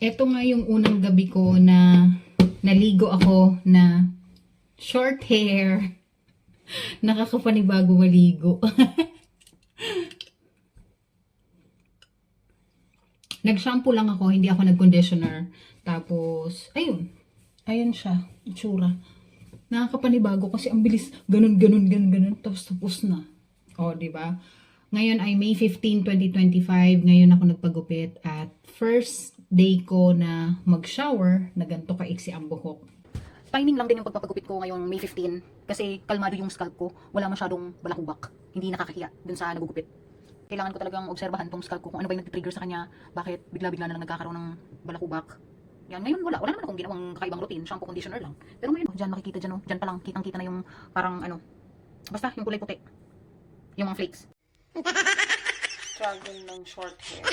Ito nga yung unang gabi ko na naligo ako na short hair. Nakakapanibago maligo. Nag-shampoo lang ako, hindi ako nag-conditioner. Tapos, ayun. Ayun siya, itsura. Nakakapanibago kasi ang bilis, ganun. Tapos na. O, di ba? Ngayon ay May 15, 2025. Ngayon ako nagpagupit at first day ko na mag-shower na ganito kaiksi ang buhok. Timing lang din yung pagpapagupit ko ngayong May 15 kasi kalmado yung scalp ko. Wala masyadong balakubak. Hindi nakakahiya dun sa nagugupit. Kailangan ko talagang obserbahan tong scalp ko kung ano ba yung nag-trigger sa kanya. Bakit bigla-bigla na lang nagkakaroon ng balakubak. Yan, ngayon wala naman akong ginawang kakaibang routine, shampoo, conditioner lang. Pero ngayon, dyan makikita dyan, oh, dyan pa lang, kitang-kita na yung parang ano, basta yung kulay puti. Yung mga flakes. Struggle ng short hair.